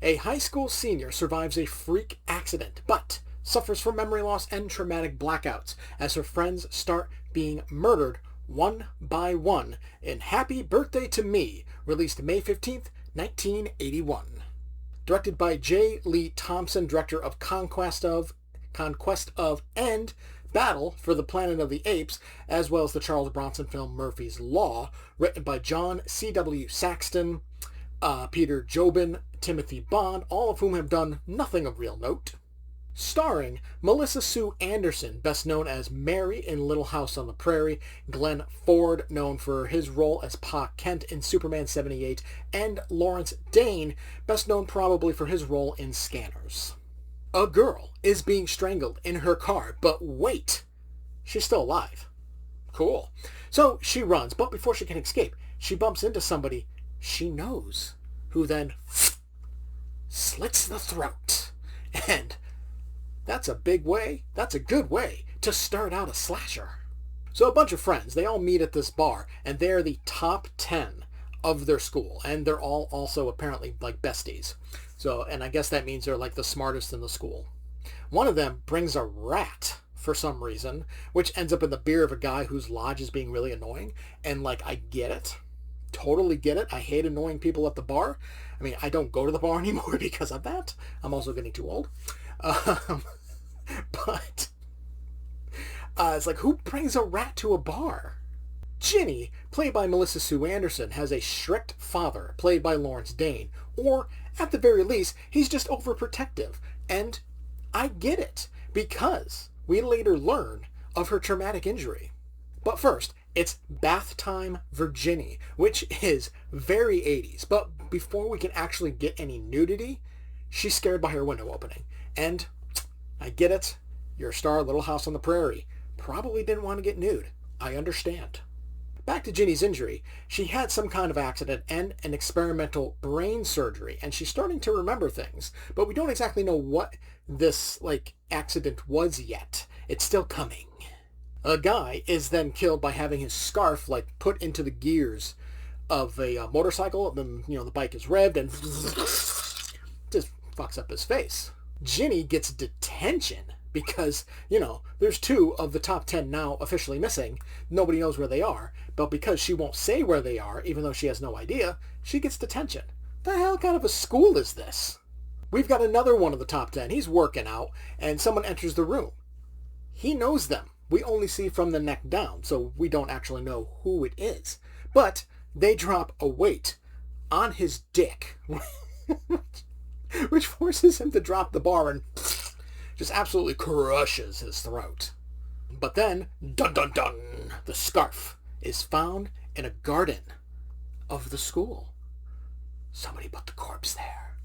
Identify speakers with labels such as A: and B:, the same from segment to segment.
A: A high school senior survives a freak accident, but suffers from memory loss and traumatic blackouts as her friends start being murdered one by one in Happy Birthday to Me, released May 15th, 1981. Directed by J. Lee Thompson, director of Conquest of, and Battle for the Planet of the Apes, as well as the Charles Bronson film Murphy's Law, written by John C.W. Saxton, Peter Jobin, Timothy Bond, all of whom have done nothing of real note. Starring Melissa Sue Anderson, best known as Mary in Little House on the Prairie, Glenn Ford, known for his role as Pa Kent in Superman 78, and Lawrence Dane, best known probably for his role in Scanners. A girl is being strangled in her car, but wait, she's still alive. Cool. So she runs, but before she can escape, she bumps into somebody she knows, who then slits the throat. And that's a good way to start out a slasher. So a bunch of friends, they all meet at this bar, and they're the top 10 of their school, and they're all also apparently like besties. So, and I guess that means they're like the smartest in the school. One of them brings a rat for some reason, which ends up in the beer of a guy whose lodge is being really annoying. And like, I get it. Totally get it. I hate annoying people at the bar. I mean, I don't go to the bar anymore because of that. I'm also getting too old. But it's like, who brings a rat to a bar? Ginny, played by Melissa Sue Anderson, has a strict father, played by Lawrence Dane, or at the very least, he's just overprotective. And I get it, because we later learn of her traumatic injury. But first, it's Bath Time Virginie, which is very 80s. But before we can actually get any nudity, she's scared by her window opening. And I get it, you're a star of Little House on the Prairie. Probably didn't want to get nude. I understand. Back to Ginny's injury, she had some kind of accident and an experimental brain surgery, and she's starting to remember things, but we don't exactly know what this, accident was yet. It's still coming. A guy is then killed by having his scarf, put into the gears of a motorcycle, then, the bike is revved and just fucks up his face. Ginny gets detention because, there's 2 of the top 10 now officially missing. Nobody knows where they are, but because she won't say where they are, even though she has no idea, she gets detention. The hell kind of a school is this? We've got another one of the top 10. He's working out, and someone enters the room. He knows them. We only see from the neck down, so we don't actually know who it is. But they drop a weight on his dick, which forces him to drop the bar and just absolutely crushes his throat. But then, dun dun dun, the scarf is found in a garden of the school. Somebody put the corpse there.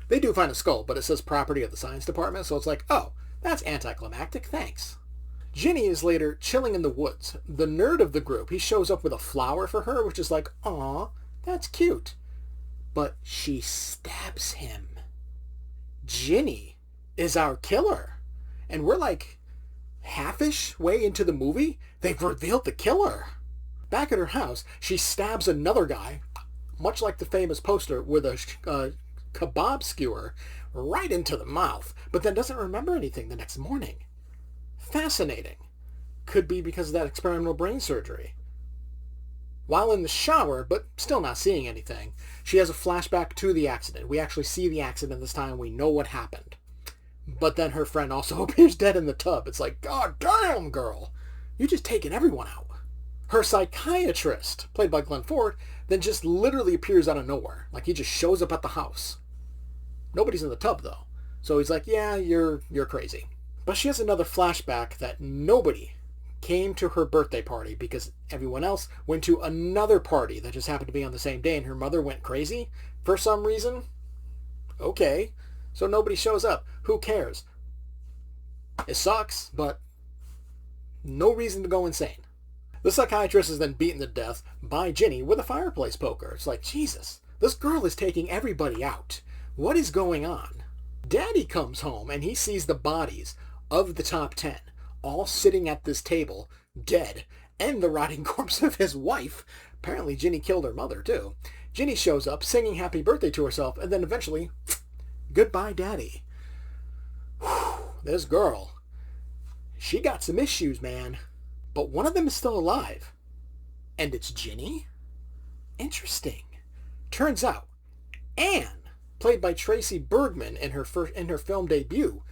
A: They do find a skull, but it says property of the science department, so it's like, oh, that's anticlimactic, thanks. Ginny is later chilling in the woods. The nerd of the group, he shows up with a flower for her, which is like, aw, that's cute. But she stabs him. Ginny is our killer. And we're half-ish way into the movie. They've revealed the killer. Back at her house, she stabs another guy, much like the famous poster, with a kebab skewer right into the mouth, but then doesn't remember anything the next morning. Fascinating. Could be because of that experimental brain surgery. While in the shower, but still not seeing anything, she has a flashback to the accident. We actually see the accident this time. We know what happened. But then her friend also appears dead in the tub. It's like, God damn, girl. You just taking everyone out. Her psychiatrist, played by Glenn Ford, then just literally appears out of nowhere. He just shows up at the house. Nobody's in the tub, though. So he's like, yeah, you're crazy. But she has another flashback that nobody came to her birthday party because everyone else went to another party that just happened to be on the same day, and her mother went crazy for some reason. Okay, so nobody shows up. Who cares? It sucks, but no reason to go insane. The psychiatrist is then beaten to death by Ginny with a fireplace poker. It's like, Jesus, this girl is taking everybody out. What is going on? Daddy comes home and he sees the bodies of the top 10 all sitting at this table, dead, and the rotting corpse of his wife. Apparently Ginny killed her mother too. Ginny shows up singing happy birthday to herself, and then eventually, goodbye, Daddy. Whew, this girl, she got some issues, man. But one of them is still alive. And it's Ginny? Interesting. Turns out, Anne, played by Tracy Bergman in her film debut,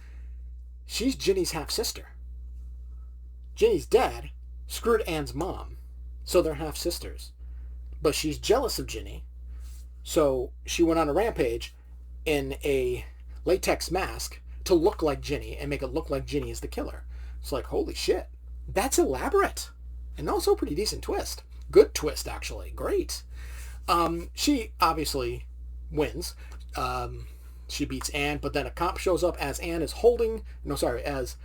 A: she's Ginny's half-sister. Ginny's dad screwed Anne's mom, so they're half-sisters. But she's jealous of Ginny, so she went on a rampage in a latex mask to look like Ginny and make it look like Ginny is the killer. It's like, holy shit. That's elaborate. And also a pretty decent twist. Good twist, actually. Great. She obviously wins. She beats Anne, but then a cop shows up as Anne is holding... No, sorry, as...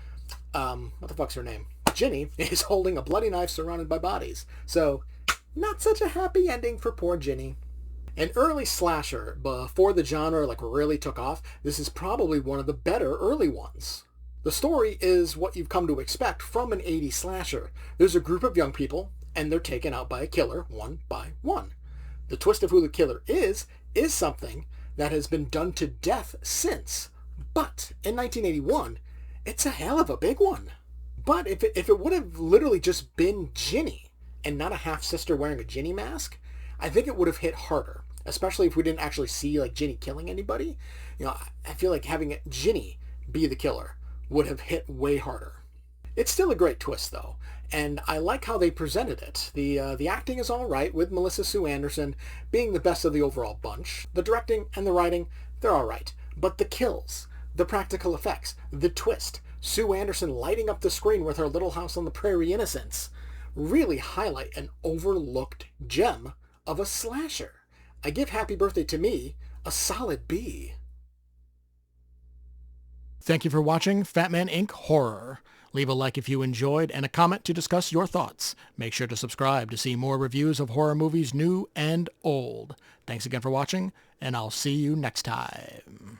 A: what the fuck's her name? Ginny is holding a bloody knife surrounded by bodies. So, not such a happy ending for poor Ginny. An early slasher, before the genre really took off, this is probably one of the better early ones. The story is what you've come to expect from an 80s slasher. There's a group of young people, and they're taken out by a killer, one by one. The twist of who the killer is something that has been done to death since. But in 1981, it's a hell of a big one. But if it would have literally just been Ginny and not a half-sister wearing a Ginny mask, I think it would have hit harder, especially if we didn't actually see Ginny killing anybody. I feel like having Ginny be the killer would have hit way harder. It's still a great twist, though, and I like how they presented it. The acting is all right, with Melissa Sue Anderson being the best of the overall bunch. The directing and the writing, they're all right. But the kills, the practical effects, the twist, Sue Anderson lighting up the screen with her Little House on the Prairie innocence, really highlight an overlooked gem of a slasher. I give Happy Birthday to Me a solid B. Thank you for watching Fatman Inc Horror. Leave a like if you enjoyed and a comment to discuss your thoughts. Make sure to subscribe to see more reviews of horror movies new and old. Thanks again for watching, and I'll see you next time.